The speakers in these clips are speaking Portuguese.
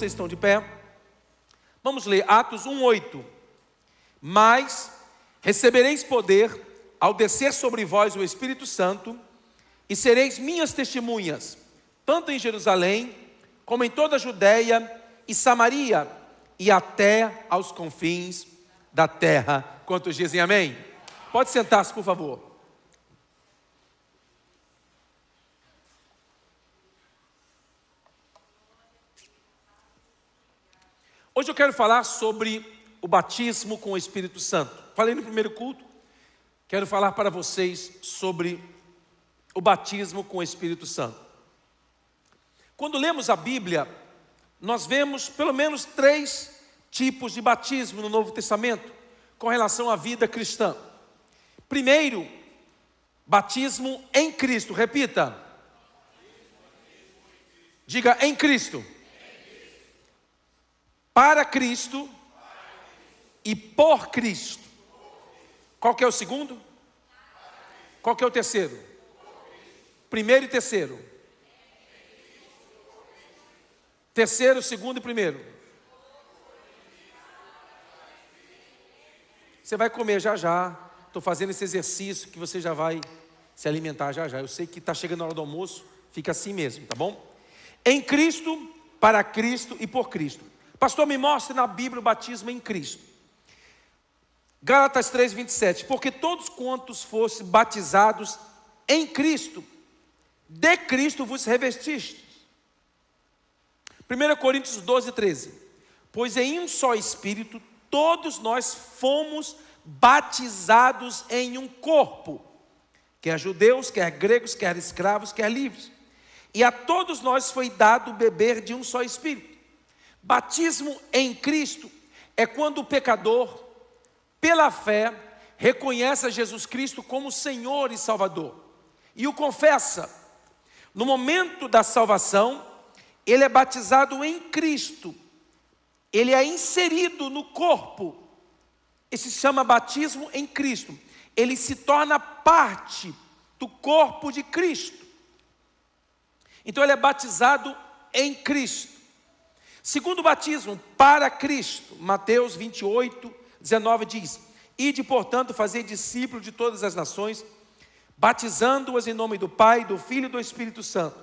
vocês estão de pé, vamos ler Atos 1:8. Mas recebereis poder ao descer sobre vós o Espírito Santo, e sereis minhas testemunhas, tanto em Jerusalém, como em toda a Judéia e Samaria, e até aos confins da terra. Quantos dizem amém? Pode sentar-se, por favor. Hoje eu quero falar sobre o batismo com o Espírito Santo. Falei no primeiro culto, quero falar para vocês sobre o batismo com o Espírito Santo. Quando lemos a Bíblia, nós vemos pelo menos 3 tipos de batismo no Novo Testamento com relação à vida cristã. Primeiro, batismo em Cristo. Repita. Diga em Cristo. Para Cristo e por Cristo. Qual que é o segundo? Qual que é o terceiro? Primeiro e terceiro. Terceiro, segundo e primeiro. Você vai comer já já. Estou fazendo esse exercício que você já vai se alimentar já já. Eu sei que está chegando a hora do almoço. Fica assim mesmo, tá bom? Em Cristo, para Cristo e por Cristo. Pastor, me mostre na Bíblia o batismo em Cristo. Gálatas 3:27. Porque todos quantos fossem batizados em Cristo, de Cristo vos revestistes. 1 Coríntios 12:13. Pois em um só Espírito todos nós fomos batizados em um corpo, quer judeus, quer gregos, quer escravos, quer livres, e a todos nós foi dado beber de um só Espírito. Batismo em Cristo é quando o pecador, pela fé, reconhece a Jesus Cristo como Senhor e Salvador e o confessa. No momento da salvação, ele é batizado em Cristo, ele é inserido no corpo. Esse se chama batismo em Cristo. Ele se torna parte do corpo de Cristo. Então ele é batizado em Cristo. Segundo batismo, para Cristo. Mateus 28:19 diz: Ide, portanto, fazer discípulos de todas as nações, batizando-as em nome do Pai, do Filho e do Espírito Santo.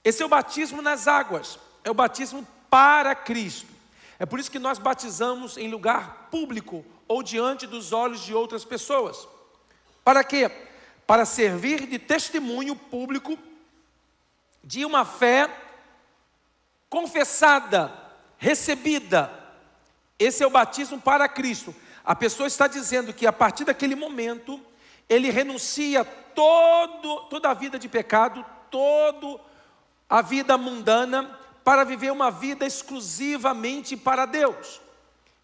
Esse é o batismo nas águas, é o batismo para Cristo. É por isso que nós batizamos em lugar público ou diante dos olhos de outras pessoas. Para quê? Para servir de testemunho público de uma fé confessada, recebida. Esse é o batismo para Cristo. A pessoa está dizendo que a partir daquele momento ele renuncia toda a vida de pecado, toda a vida mundana, para viver uma vida exclusivamente para Deus.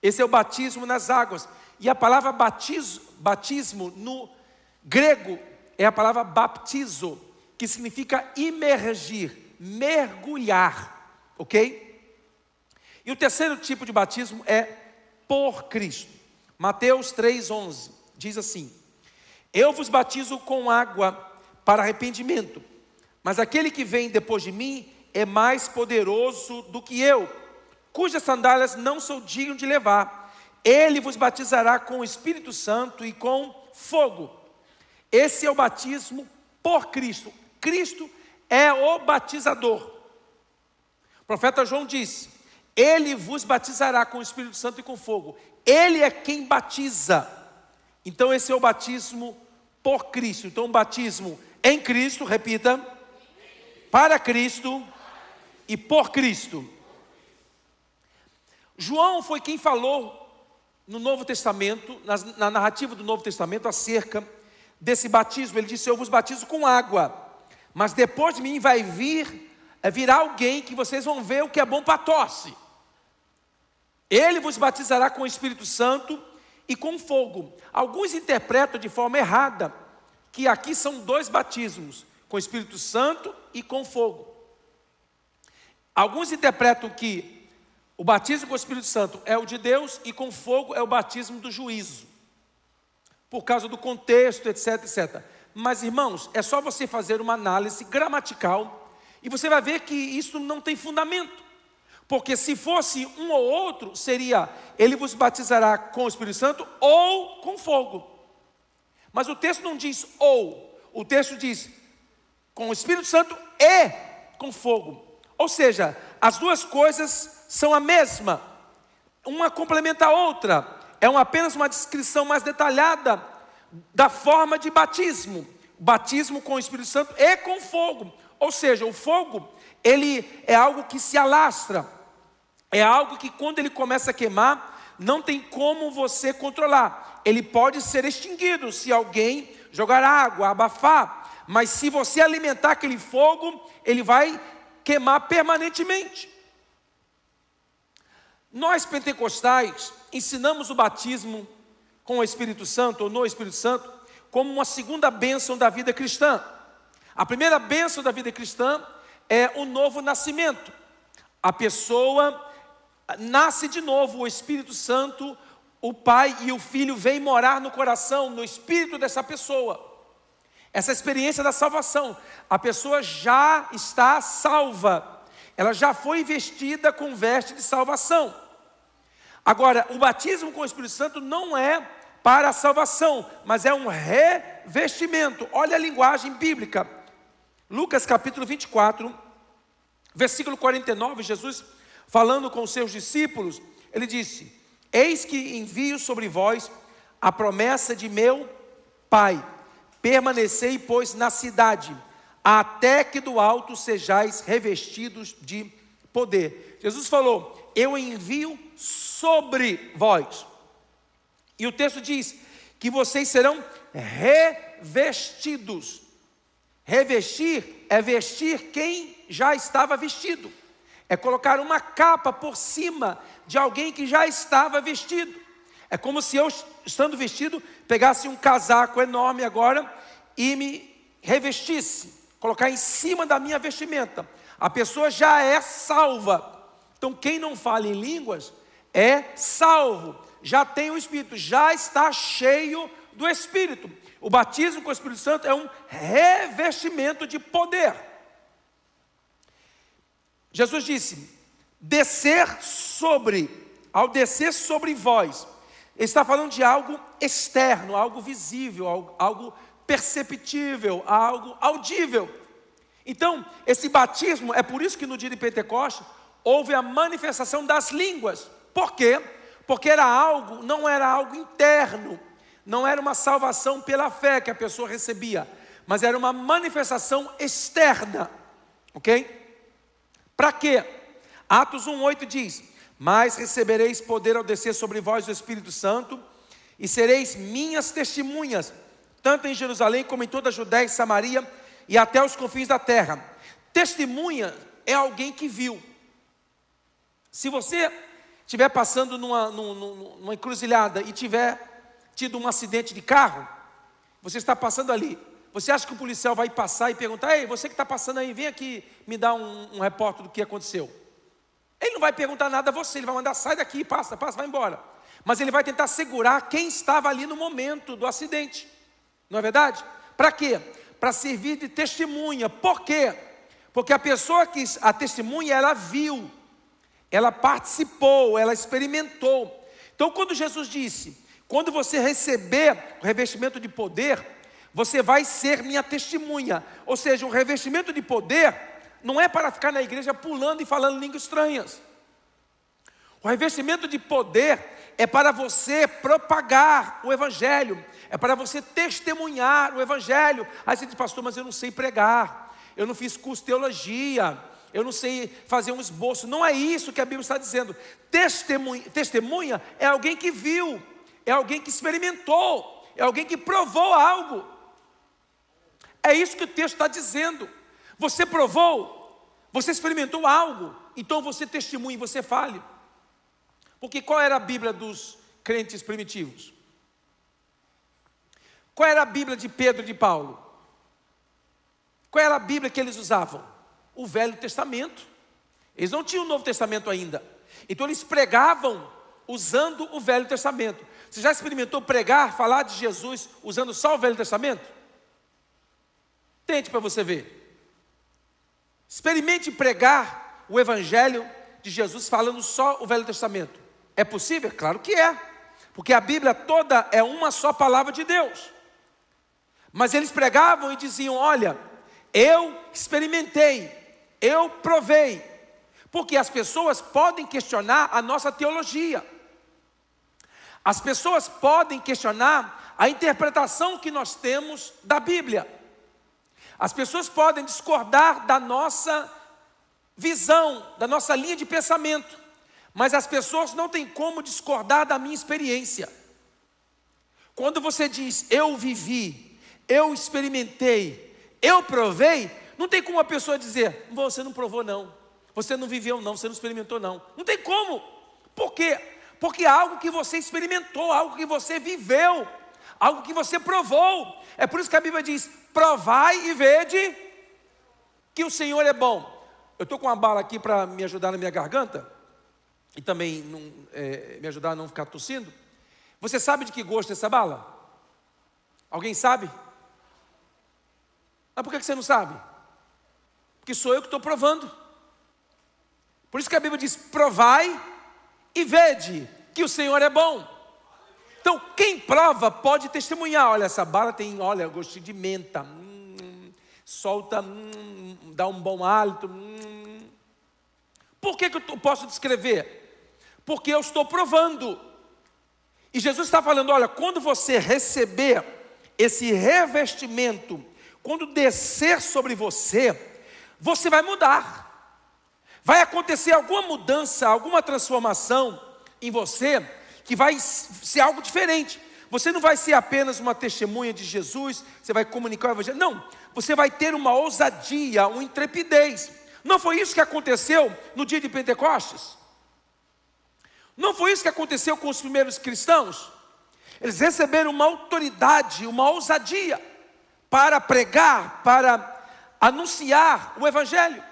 Esse é o batismo nas águas. E a palavra batismo no grego é a palavra baptizo, que significa imergir, mergulhar, ok? E o terceiro tipo de batismo é por Cristo. Mateus 3:11 diz assim: Eu vos batizo com água para arrependimento, mas aquele que vem depois de mim é mais poderoso do que eu, cujas sandálias não sou digno de levar. Ele vos batizará com o Espírito Santo e com fogo. Esse é o batismo por Cristo. Cristo é o batizador. O profeta João disse: Ele vos batizará com o Espírito Santo e com fogo. Ele é quem batiza. Então esse é o batismo por Cristo. Então o batismo em Cristo, repita, para Cristo e por Cristo. João foi quem falou no Novo Testamento, na narrativa do Novo Testamento, acerca desse batismo. Ele disse: Eu vos batizo com água, mas depois de mim virá alguém que vocês vão ver o que é bom para a tosse. Ele vos batizará com o Espírito Santo e com fogo. Alguns interpretam de forma errada que aqui são 2 batismos, com o Espírito Santo e com fogo. Alguns interpretam que o batismo com o Espírito Santo é o de Deus e com fogo é o batismo do juízo, por causa do contexto, etc, etc. Mas, irmãos, é só você fazer uma análise gramatical e você vai ver que isso não tem fundamento. Porque se fosse um ou outro, seria: ele vos batizará com o Espírito Santo ou com fogo. Mas o texto não diz ou, o texto diz com o Espírito Santo e com fogo. Ou seja, as duas coisas são a mesma, uma complementa a outra. É apenas uma descrição mais detalhada da forma de batismo. Batismo com o Espírito Santo e com fogo. Ou seja, o fogo, ele é algo que se alastra. É algo que quando ele começa a queimar, não tem como você controlar. Ele pode ser extinguido se alguém jogar água, abafar. Mas se você alimentar aquele fogo, ele vai queimar permanentemente. Nós pentecostais ensinamos o batismo com o Espírito Santo ou no Espírito Santo como uma segunda bênção da vida cristã. A primeira bênção da vida cristã é o novo nascimento. A pessoa nasce de novo, o Espírito Santo, o Pai e o Filho vêm morar no coração, no espírito dessa pessoa. Essa experiência da salvação, a pessoa já está salva, ela já foi vestida com veste de salvação. Agora, o batismo com o Espírito Santo não é para a salvação, mas é um revestimento. Olha a linguagem bíblica. Lucas capítulo 24, versículo 49, Jesus falando com os seus discípulos, ele disse: eis que envio sobre vós a promessa de meu Pai, permanecei, pois, na cidade, até que do alto sejais revestidos de poder. Jesus falou: eu envio sobre vós. E o texto diz que vocês serão revestidos. Revestir é vestir quem já estava vestido. É colocar uma capa por cima de alguém que já estava vestido. É como se eu, estando vestido, pegasse um casaco enorme agora e me revestisse, colocar em cima da minha vestimenta. A pessoa já é salva. Então quem não fala em línguas é salvo, já tem o Espírito, já está cheio do Espírito. O batismo com o Espírito Santo é um revestimento de poder. Jesus disse: descer sobre, ao descer sobre vós, ele está falando de algo externo, algo visível, algo perceptível, algo audível. Então, esse batismo, é por isso que no dia de Pentecostes houve a manifestação das línguas. Por quê? Porque não era algo interno, não era uma salvação pela fé que a pessoa recebia, mas era uma manifestação externa, ok? Para quê? Atos 1:8 diz: mas recebereis poder ao descer sobre vós o Espírito Santo, e sereis minhas testemunhas, tanto em Jerusalém como em toda a Judéia e Samaria, e até os confins da terra. Testemunha é alguém que viu. Se você estiver passando numa encruzilhada e tiver tido um acidente de carro, você está passando ali, você acha que o policial vai passar e perguntar: ei, você que está passando aí, vem aqui me dar um repórter do que aconteceu? Ele não vai perguntar nada a você, ele vai mandar: sai daqui, passa, vai embora. Mas ele vai tentar segurar quem estava ali no momento do acidente, não é verdade? Para quê? Para servir de testemunha. Por quê? Porque a pessoa que a testemunha, ela viu, ela participou, ela experimentou. Então quando Jesus disse: quando você receber o revestimento de poder, você vai ser minha testemunha. Ou seja, o revestimento de poder não é para ficar na igreja pulando e falando línguas estranhas. O revestimento de poder é para você propagar o Evangelho, é para você testemunhar o Evangelho. Aí você diz: pastor, mas eu não sei pregar, eu não fiz curso de teologia, eu não sei fazer um esboço. Não é isso que a Bíblia está dizendo. Testemunha é alguém que viu, é alguém que experimentou, é alguém que provou algo. É isso que o texto está dizendo. Você provou, você experimentou algo, então você testemunha, você fale. Porque qual era a Bíblia dos crentes primitivos? Qual era a Bíblia de Pedro e de Paulo? Qual era a Bíblia que eles usavam? O Velho Testamento. Eles não tinham o Novo Testamento ainda. Então eles pregavam usando o Velho Testamento. Você já experimentou pregar, falar de Jesus usando só o Velho Testamento? Tente para você ver. Experimente pregar o Evangelho de Jesus falando só o Velho Testamento? É possível? Claro que é, porque a Bíblia toda é uma só palavra de Deus. Mas eles pregavam e diziam: olha, eu experimentei, eu provei, porque as pessoas podem questionar a nossa teologia, as pessoas podem questionar a interpretação que nós temos da Bíblia, as pessoas podem discordar da nossa visão, da nossa linha de pensamento, mas as pessoas não têm como discordar da minha experiência. Quando você diz, eu vivi, eu experimentei, eu provei, não tem como a pessoa dizer, você não provou não, você não viveu não, você não experimentou não. Não tem como. Por quê? Porque é algo que você experimentou, algo que você viveu, algo que você provou. É por isso que a Bíblia diz, provai e vede que o Senhor é bom. Eu estou com uma bala aqui para me ajudar na minha garganta, e também me ajudar a não ficar tossindo. Você sabe de que gosto é essa bala? Alguém sabe? Mas por que você não sabe? Porque sou eu que estou provando. Por isso que a Bíblia diz, provai e vede que o Senhor é bom. Então quem prova pode testemunhar. Olha, essa bala tem, olha, gostinho de menta, solta, dá um bom hálito. Por que eu posso descrever? Porque eu estou provando. E Jesus está falando, olha, quando você receber esse revestimento, quando descer sobre você, você vai mudar. Vai acontecer alguma mudança, alguma transformação em você, que vai ser algo diferente. Você não vai ser apenas uma testemunha de Jesus, você vai comunicar o Evangelho. Não, você vai ter uma ousadia, uma intrepidez. Não foi isso que aconteceu no dia de Pentecostes? Não foi isso que aconteceu com os primeiros cristãos? Eles receberam uma autoridade, uma ousadia para pregar, para anunciar o Evangelho.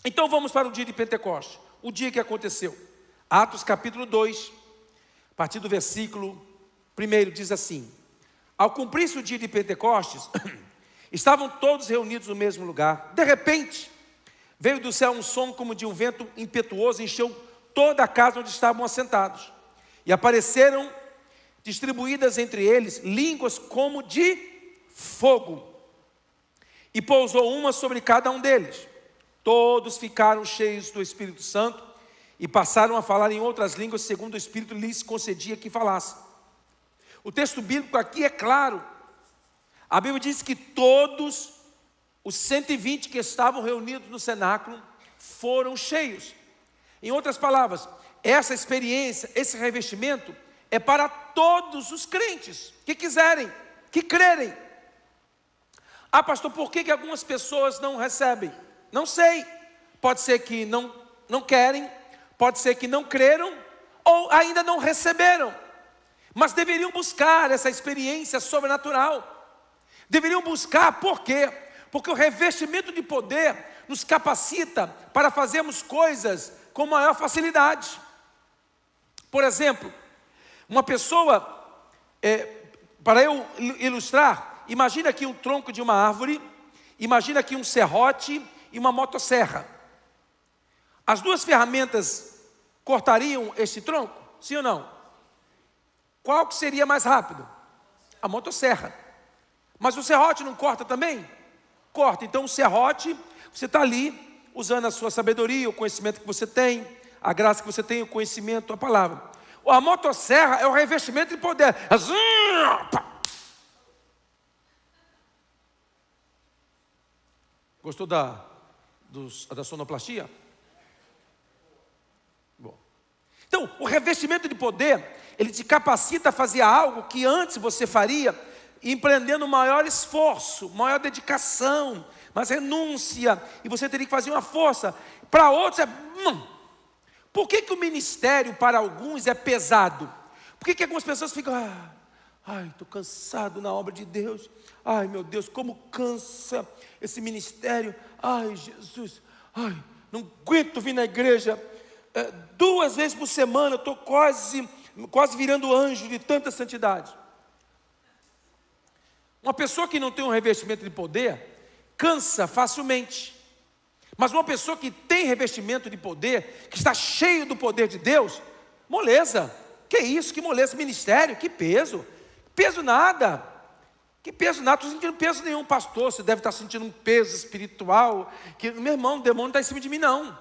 Então vamos para o dia de Pentecostes, o dia que aconteceu. Atos capítulo 2, a partir do versículo 1 diz assim: ao cumprir-se o dia de Pentecostes, estavam todos reunidos no mesmo lugar. De repente, veio do céu um som como de um vento impetuoso, encheu toda a casa onde estavam assentados. E apareceram distribuídas entre eles línguas como de fogo. E pousou uma sobre cada um deles. Todos ficaram cheios do Espírito Santo e passaram a falar em outras línguas, segundo o Espírito lhes concedia que falassem. O texto bíblico aqui é claro. A Bíblia diz que todos os 120 que estavam reunidos no cenáculo foram cheios. Em outras palavras, essa experiência, esse revestimento é para todos os crentes que quiserem, que crerem. Ah, pastor, por que algumas pessoas não recebem? Não sei, pode ser que não querem, pode ser que não creram, ou ainda não receberam, mas deveriam buscar essa experiência sobrenatural, deveriam buscar, por quê? Porque o revestimento de poder nos capacita para fazermos coisas com maior facilidade. Por exemplo, uma pessoa, para eu ilustrar, imagina aqui um tronco de uma árvore, imagina aqui um serrote e uma motosserra. As duas ferramentas cortariam este tronco? Sim ou não? Qual que seria mais rápido? A motosserra. Mas o serrote não corta também? Corta. Então o serrote, você está ali usando a sua sabedoria, o conhecimento que você tem, a graça que você tem, o conhecimento, a palavra. A motosserra é o revestimento de poder. Gostou da sonoplastia? Bom. Então, o revestimento de poder, ele te capacita a fazer algo que antes você faria, empreendendo maior esforço, maior dedicação, mais renúncia, e você teria que fazer uma força. Para outros Por que o ministério para alguns é pesado? Por que algumas pessoas ficam, estou cansado na obra de Deus, ai meu Deus, como cansa esse ministério, ai Jesus, não aguento vir na igreja, 2 vezes por semana, eu estou quase virando anjo de tanta santidade. Uma pessoa que não tem um revestimento de poder, cansa facilmente, Mas uma pessoa que tem revestimento de poder, que está cheio do poder de Deus, moleza. Que isso, que moleza, ministério, que peso. Peso nada. Que peso nada, não estou sentindo peso nenhum, pastor. Você deve estar sentindo um peso espiritual. Que, meu irmão, o demônio não está em cima de mim, não.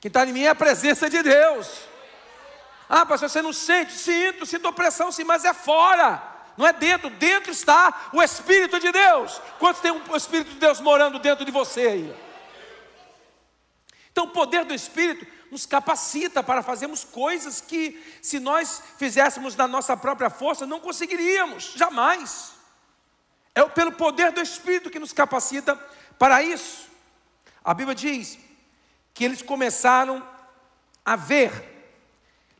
Quem está em mim é a presença de Deus. Ah, pastor, você não sente? Sinto opressão sim, mas é fora. Não é dentro, dentro está o Espírito de Deus. Quantos tem o Espírito de Deus morando dentro de você aí? Então o poder do Espírito nos capacita para fazermos coisas que, se nós fizéssemos na nossa própria força, não conseguiríamos, jamais. É pelo poder do Espírito que nos capacita para isso. A Bíblia diz que eles começaram a ver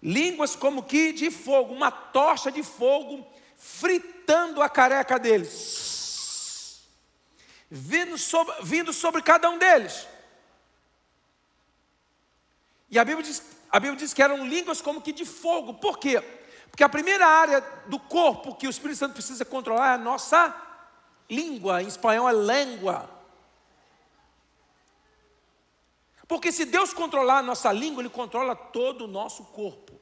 línguas como que de fogo, uma tocha de fogo fritando a careca deles, vindo sobre cada um deles. E a Bíblia diz que eram línguas como que de fogo. Por quê? Porque a primeira área do corpo que o Espírito Santo precisa controlar é a nossa língua. Em espanhol é língua. Porque se Deus controlar a nossa língua, Ele controla todo o nosso corpo.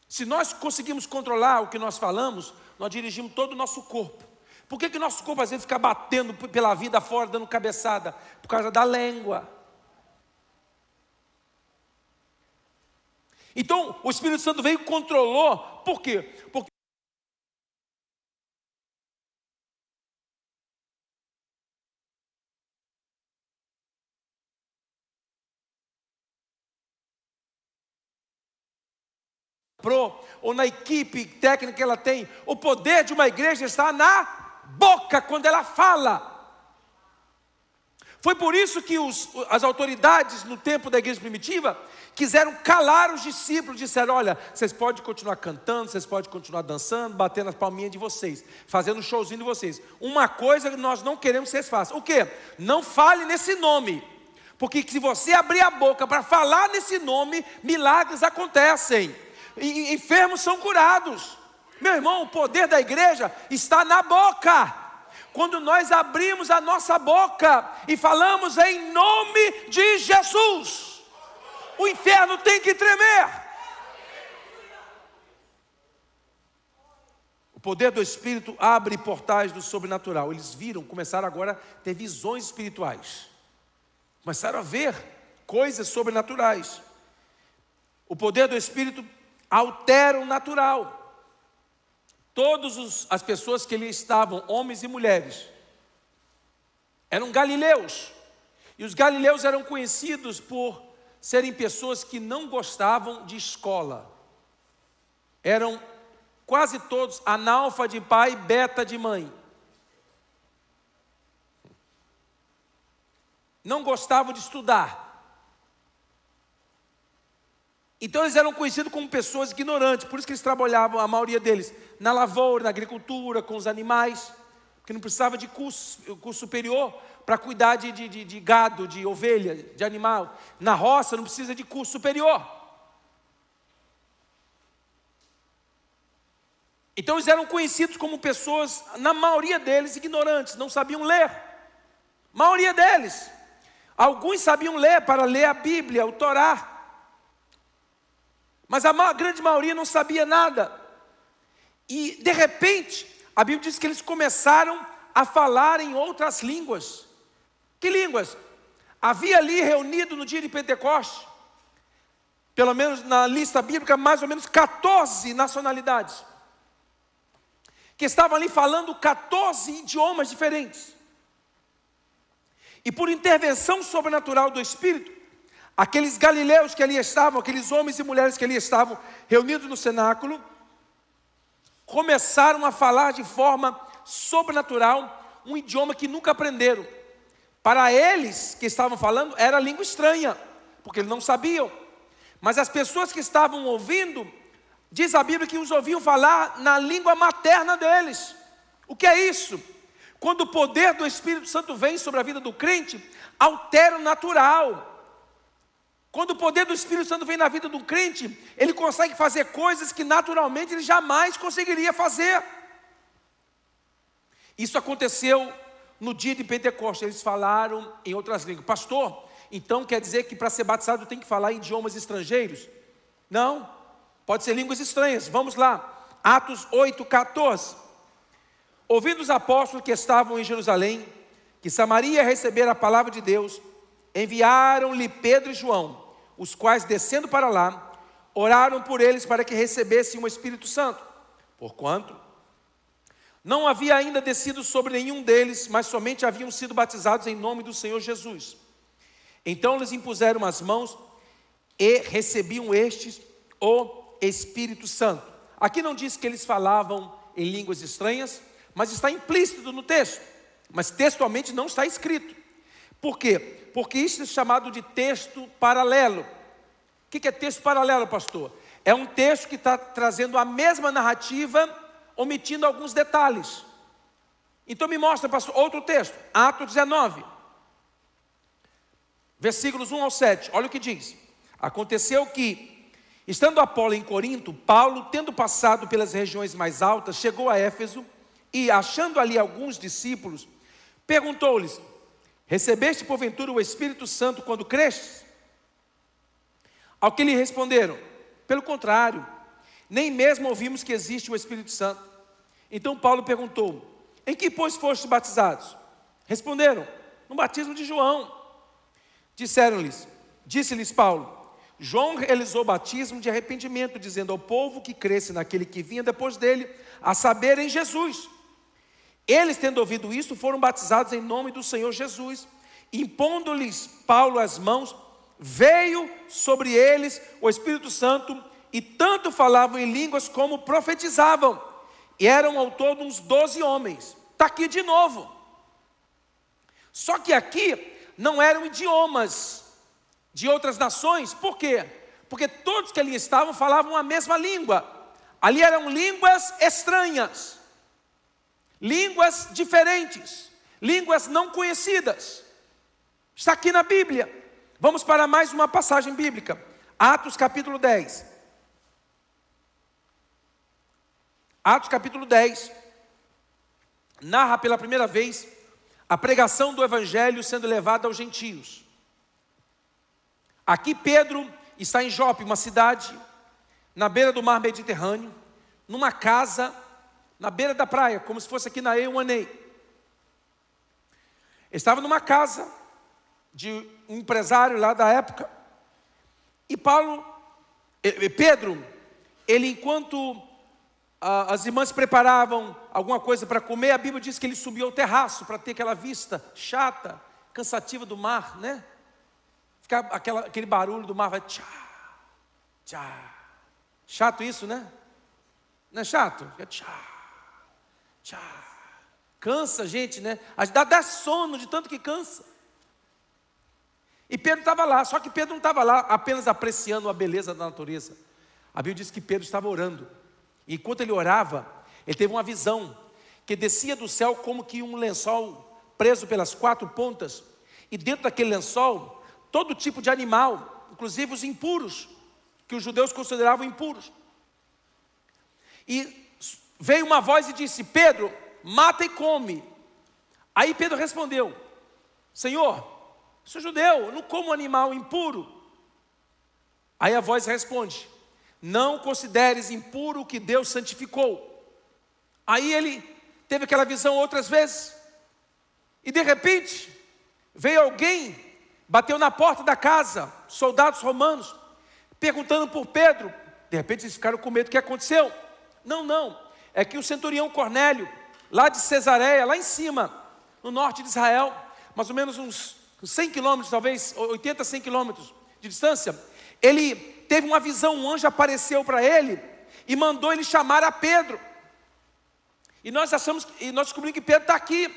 Se nós conseguimos controlar o que nós falamos, nós dirigimos todo o nosso corpo. Por que nosso corpo às vezes fica batendo pela vida fora, dando cabeçada? Por causa da língua. Então, o Espírito Santo veio e controlou. Por quê? Porque ou na equipe técnica que ela tem, o poder de uma igreja está na boca, quando ela fala. Foi por isso que as autoridades no tempo da igreja primitiva quiseram calar os discípulos, disseram: olha, vocês podem continuar cantando, vocês podem continuar dançando, batendo as palminhas de vocês, fazendo um showzinho de vocês. Uma coisa que nós não queremos que vocês façam: o quê? Não fale nesse nome, porque se você abrir a boca para falar nesse nome, milagres acontecem, e enfermos são curados. Meu irmão, o poder da igreja está na boca. Quando nós abrimos a nossa boca e falamos em nome de Jesus, o inferno tem que tremer. O poder do Espírito abre portais do sobrenatural. Eles viram, começaram agora a ter visões espirituais. Começaram a ver coisas sobrenaturais. O poder do Espírito altera o natural. Todas as pessoas que ali estavam, homens e mulheres, eram galileus. E os galileus eram conhecidos por serem pessoas que não gostavam de escola. Eram quase todos analfa de pai, beta de mãe. Não gostavam de estudar. Então eles eram conhecidos como pessoas ignorantes. Por isso que eles trabalhavam, a maioria deles, na lavoura, na agricultura, com os animais, que não precisava de curso superior para cuidar de gado, de ovelha, de animal. Na roça não precisa de curso superior. Então eles eram conhecidos como pessoas, na maioria deles, ignorantes, não sabiam ler. Maioria deles. Alguns sabiam ler para ler a Bíblia, o Torá. Mas a grande maioria não sabia nada. E de repente, a Bíblia diz que eles começaram a falar em outras línguas. Que línguas? Havia ali reunido no dia de Pentecostes, pelo menos na lista bíblica, mais ou menos 14 nacionalidades, que estavam ali falando 14 idiomas diferentes. E por intervenção sobrenatural do Espírito, aqueles galileus que ali estavam, aqueles homens e mulheres que ali estavam reunidos no cenáculo, começaram a falar de forma sobrenatural um idioma que nunca aprenderam. Para eles que estavam falando, era língua estranha, porque eles não sabiam. Mas as pessoas que estavam ouvindo, diz a Bíblia que os ouviam falar na língua materna deles. O que é isso? Quando o poder do Espírito Santo vem sobre a vida do crente, altera o natural. Quando o poder do Espírito Santo vem na vida do crente, ele consegue fazer coisas que naturalmente ele jamais conseguiria fazer. Isso aconteceu no dia de Pentecostes, eles falaram em outras línguas. Pastor, então quer dizer que para ser batizado tem que falar em idiomas estrangeiros? Não, pode ser línguas estranhas. Vamos lá, Atos 8:14. Ouvindo os apóstolos que estavam em Jerusalém, que Samaria recebera a palavra de Deus, enviaram-lhe Pedro e João, os quais, descendo para lá, oraram por eles para que recebessem o Espírito Santo, porquanto não havia ainda descido sobre nenhum deles, mas somente haviam sido batizados em nome do Senhor Jesus. Então lhes impuseram as mãos e recebiam estes o Espírito Santo. Aqui não diz que eles falavam em línguas estranhas, mas está implícito no texto, mas textualmente não está escrito. Por quê? Porque isso é chamado de texto paralelo. O que é texto paralelo, pastor? É um texto que está trazendo a mesma narrativa, omitindo alguns detalhes. Então me mostra, pastor, outro texto, Atos 19, versículos 1 ao 7, olha o que diz. Aconteceu que, estando Apolo em Corinto, Paulo, tendo passado pelas regiões mais altas, chegou a Éfeso, e achando ali alguns discípulos, perguntou-lhes: recebeste porventura o Espírito Santo quando crestes? Ao que lhe responderam: pelo contrário, nem mesmo ouvimos que existe o Espírito Santo. Então Paulo perguntou: em que pois fostes batizados? Responderam: no batismo de João. Disse-lhes Paulo: João realizou batismo de arrependimento, dizendo ao povo que cresce naquele que vinha depois dele, a saber, em Jesus. Eles, tendo ouvido isso, foram batizados em nome do Senhor Jesus. Impondo-lhes Paulo as mãos, veio sobre eles o Espírito Santo, e tanto falavam em línguas como profetizavam. E eram ao todo uns 12 homens. Está aqui de novo. Só que aqui não eram idiomas de outras nações. Por quê? Porque todos que ali estavam falavam a mesma língua. Ali eram línguas estranhas, línguas diferentes, línguas não conhecidas. Está aqui na Bíblia. Vamos para mais uma passagem bíblica. Atos capítulo 10. Atos capítulo 10 narra pela primeira vez a pregação do Evangelho sendo levada aos gentios. Aqui Pedro está em Jope, uma cidade na beira do mar Mediterrâneo, numa casa na beira da praia, como se fosse aqui na Euanei. Estava numa casa de um empresário lá da época, e Pedro, ele enquanto as irmãs preparavam alguma coisa para comer, a Bíblia diz que ele subiu ao terraço para ter aquela vista chata, cansativa do mar, né? Ficar aquele barulho do mar, vai tchá, tchá. Chato isso, né? Não é chato? Fica tchá, tchá. Cansa a gente, né? Dá sono de tanto que cansa. E Pedro estava lá, só que Pedro não estava lá apenas apreciando a beleza da natureza. A Bíblia diz que Pedro estava orando. E enquanto ele orava, ele teve uma visão que descia do céu como que um lençol preso pelas 4 pontas. E dentro daquele lençol, todo tipo de animal, inclusive os impuros, que os judeus consideravam impuros. E veio uma voz e disse: Pedro, mata e come. Aí Pedro respondeu: Senhor, sou judeu, eu não como animal impuro. Aí a voz responde: não consideres impuro o que Deus santificou. Aí ele teve aquela visão outras vezes, e de repente veio alguém, bateu na porta da casa, soldados romanos, perguntando por Pedro. De repente eles ficaram com medo. O que aconteceu? Não, é que o centurião Cornélio, lá de Cesareia, lá em cima, no norte de Israel, mais ou menos uns 100 quilômetros, talvez 80, 100 quilômetros de distância, ele teve uma visão, um anjo apareceu para ele e mandou ele chamar a Pedro. E nós descobrimos que Pedro está aqui.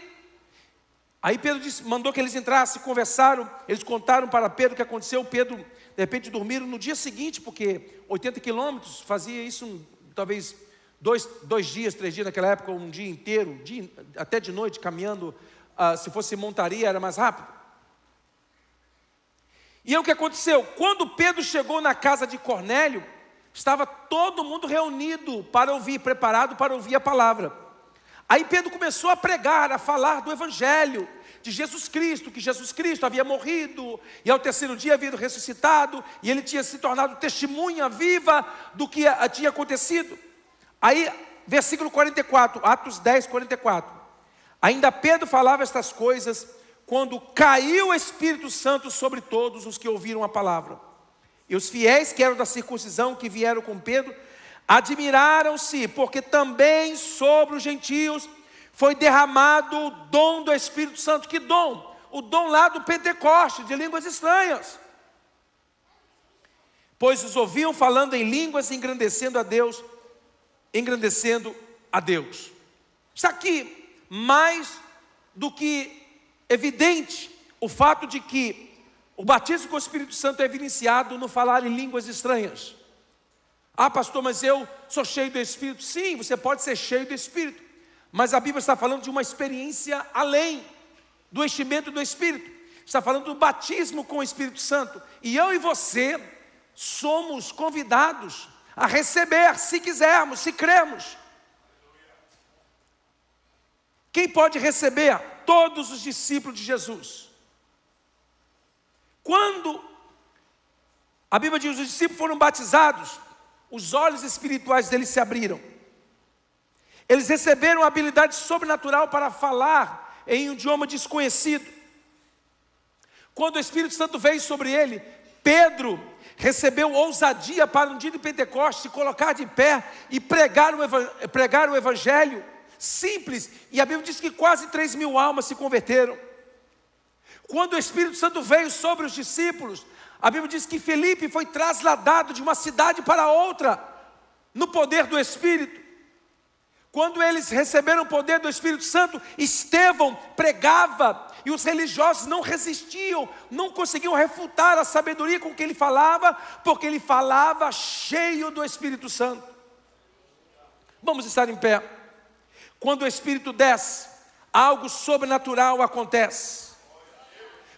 Aí Pedro mandou que eles entrassem, conversaram, eles contaram para Pedro o que aconteceu. Pedro, de repente, dormiram no dia seguinte, porque 80 quilômetros, fazia isso talvez 2 dias, 3 dias naquela época, um dia inteiro, até de noite, caminhando. Se fosse montaria, era mais rápido. E aí o que aconteceu? Quando Pedro chegou na casa de Cornélio, estava todo mundo reunido para ouvir, preparado para ouvir a palavra. Aí Pedro começou a pregar, a falar do Evangelho de Jesus Cristo, que Jesus Cristo havia morrido, e ao terceiro dia havia ressuscitado, e ele tinha se tornado testemunha viva do que tinha acontecido. Aí, versículo 44, Atos 10, 44. Ainda Pedro falava estas coisas, quando caiu o Espírito Santo sobre todos os que ouviram a palavra. E os fiéis que eram da circuncisão, que vieram com Pedro, admiraram-se, porque também sobre os gentios foi derramado o dom do Espírito Santo. Que dom? O dom lá do Pentecoste, de línguas estranhas. Pois os ouviam falando em línguas, engrandecendo a Deus. Está aqui mais do que evidente o fato de que o batismo com o Espírito Santo é evidenciado no falar em línguas estranhas. Ah, pastor, mas eu sou cheio do Espírito. Sim, você pode ser cheio do Espírito, mas a Bíblia está falando de uma experiência além do enchimento do Espírito. Está falando do batismo com o Espírito Santo. E eu e você somos convidados a receber, se quisermos, se cremos. Quem pode receber? Todos os discípulos de Jesus. Quando a Bíblia diz que os discípulos foram batizados, os olhos espirituais deles se abriram. Eles receberam a habilidade sobrenatural para falar em um idioma desconhecido. Quando o Espírito Santo veio sobre ele, Pedro recebeu ousadia para no dia de Pentecostes se colocar de pé e pregar o Evangelho simples. E a Bíblia diz que quase 3.000 almas se converteram. Quando o Espírito Santo veio sobre os discípulos, a Bíblia diz que Felipe foi trasladado de uma cidade para outra, no poder do Espírito. Quando eles receberam o poder do Espírito Santo, Estevão pregava, e os religiosos não resistiam, não conseguiam refutar a sabedoria com que ele falava, porque ele falava cheio do Espírito Santo. Vamos estar em pé. Quando o Espírito desce, algo sobrenatural acontece.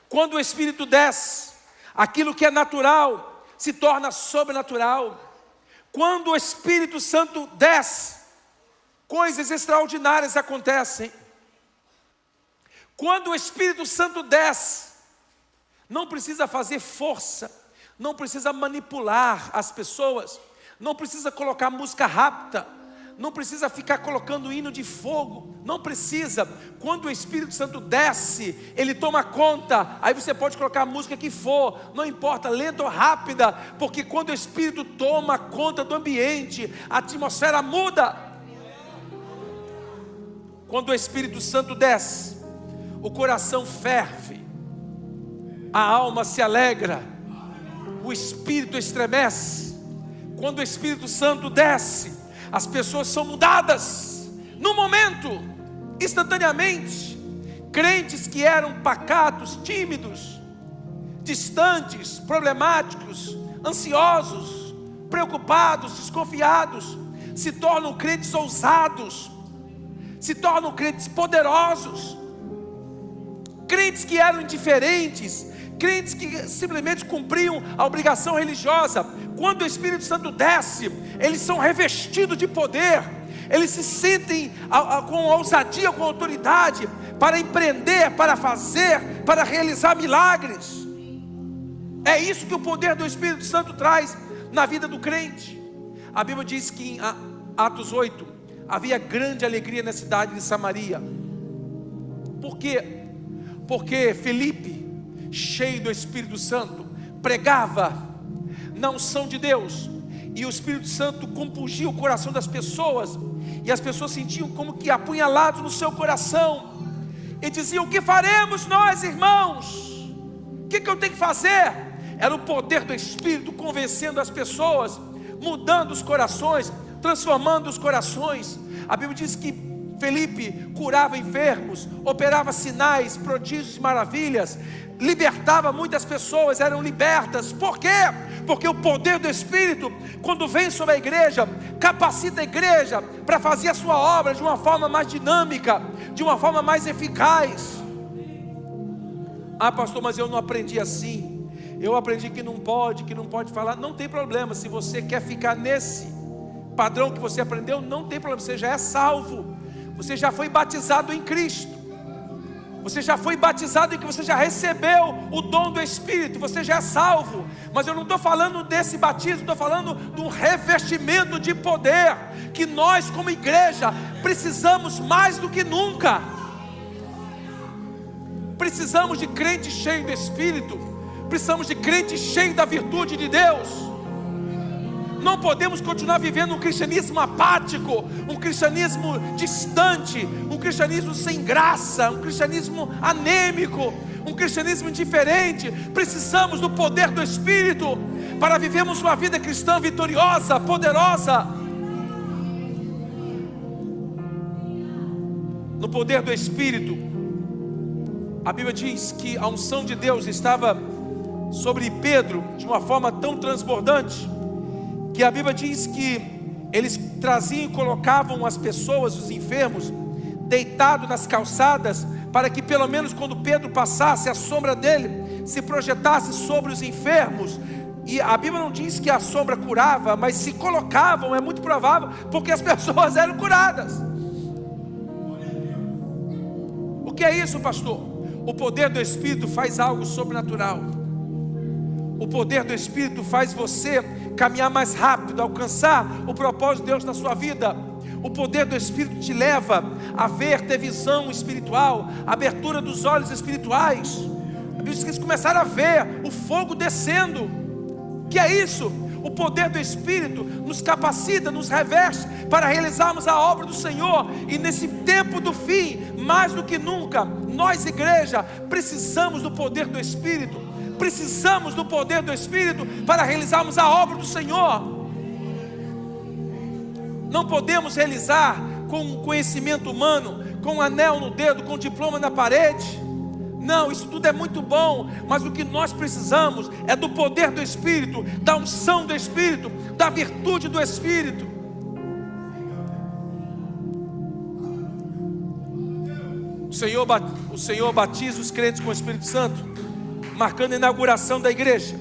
Quando o Espírito desce, aquilo que é natural se torna sobrenatural. Quando o Espírito Santo desce, coisas extraordinárias acontecem. Quando o Espírito Santo desce, não precisa fazer força, não precisa manipular as pessoas, não precisa colocar música rápida, não precisa ficar colocando hino de fogo, não precisa. Quando o Espírito Santo desce, ele toma conta. Aí você pode colocar a música que for, não importa, lenta ou rápida, porque quando o Espírito toma conta do ambiente, a atmosfera muda. Quando o Espírito Santo desce, o coração ferve, a alma se alegra, o espírito estremece. Quando o Espírito Santo desce, as pessoas são mudadas, no momento, instantaneamente. Crentes que eram pacatos, tímidos, distantes, problemáticos, ansiosos, preocupados, desconfiados, se tornam crentes ousados, se tornam crentes poderosos. Crentes que eram indiferentes, crentes que simplesmente cumpriam a obrigação religiosa, quando o Espírito Santo desce, eles são revestidos de poder, eles se sentem com ousadia, com autoridade, para empreender, para fazer, para realizar milagres. É isso que o poder do Espírito Santo traz na vida do crente. A Bíblia diz que em Atos 8, havia grande alegria na cidade de Samaria. Por quê? Porque Felipe, cheio do Espírito Santo, pregava na unção de Deus, e o Espírito Santo compungia o coração das pessoas, e as pessoas sentiam como que apunhalados no seu coração, e diziam: o que faremos nós, irmãos? O que eu tenho que fazer? Era o poder do Espírito convencendo as pessoas, mudando os corações, transformando os corações. A Bíblia diz que Felipe curava enfermos, operava sinais, prodígios e maravilhas, libertava muitas pessoas, eram libertas. Por quê? Porque o poder do Espírito, quando vem sobre a igreja, capacita a igreja para fazer a sua obra de uma forma mais dinâmica, de uma forma mais eficaz. Ah, pastor, mas eu não aprendi assim. Eu aprendi que não pode falar. Não tem problema, se você quer ficar nesse padrão que você aprendeu, não tem problema, você já é salvo. Você já foi batizado em Cristo. Você já foi batizado em que você já recebeu o dom do Espírito. Você já é salvo. Mas eu não estou falando desse batismo, estou falando de um revestimento de poder, que nós como igreja precisamos mais do que nunca. Precisamos de crente cheio do Espírito. Precisamos de crente cheio da virtude de Deus. Não podemos continuar vivendo um cristianismo apático, um cristianismo distante, um cristianismo sem graça, um cristianismo anêmico, um cristianismo indiferente. Precisamos do poder do Espírito para vivermos uma vida cristã vitoriosa, poderosa. No poder do Espírito, a Bíblia diz que a unção de Deus estava sobre Pedro de uma forma tão transbordante, que a Bíblia diz que eles traziam e colocavam as pessoas, os enfermos, deitados nas calçadas, para que pelo menos quando Pedro passasse, a sombra dele se projetasse sobre os enfermos. E a Bíblia não diz que a sombra curava, mas se colocavam, é muito provável, porque as pessoas eram curadas. O que é isso, pastor? O poder do Espírito faz algo sobrenatural. O poder do Espírito faz você caminhar mais rápido, alcançar o propósito de Deus na sua vida. O poder do Espírito te leva a ver, ter visão espiritual, abertura dos olhos espirituais. A Bíblia diz que eles começaram a ver o fogo descendo. Que é isso? O poder do Espírito nos capacita, nos reveste para realizarmos a obra do Senhor. E nesse tempo do fim, mais do que nunca, nós igreja precisamos do poder do Espírito. Precisamos do poder do Espírito para realizarmos a obra do Senhor. Não podemos realizar com conhecimento humano, com um anel no dedo, com um diploma na parede. Não, isso tudo é muito bom, mas o que nós precisamos é do poder do Espírito, da unção do Espírito, da virtude do Espírito. O Senhor batiza os crentes com o Espírito Santo, marcando a inauguração da igreja.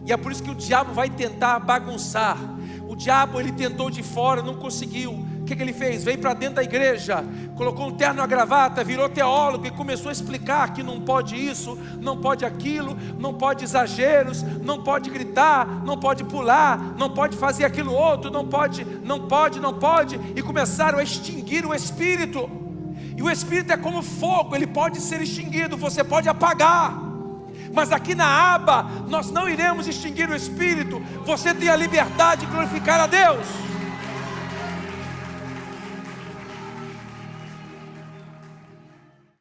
E é por isso que o diabo vai tentar bagunçar. O diabo, ele tentou de fora, não conseguiu. O que ele fez? Veio para dentro da igreja, colocou um terno e uma gravata, virou teólogo e começou a explicar que não pode isso, não pode aquilo, não pode exageros, não pode gritar, não pode pular, não pode fazer aquilo outro, não pode. E começaram a extinguir o Espírito. E o Espírito é como fogo, ele pode ser extinguido, você pode apagar. Mas aqui na aba, nós não iremos extinguir o Espírito. Você tem a liberdade de glorificar a Deus.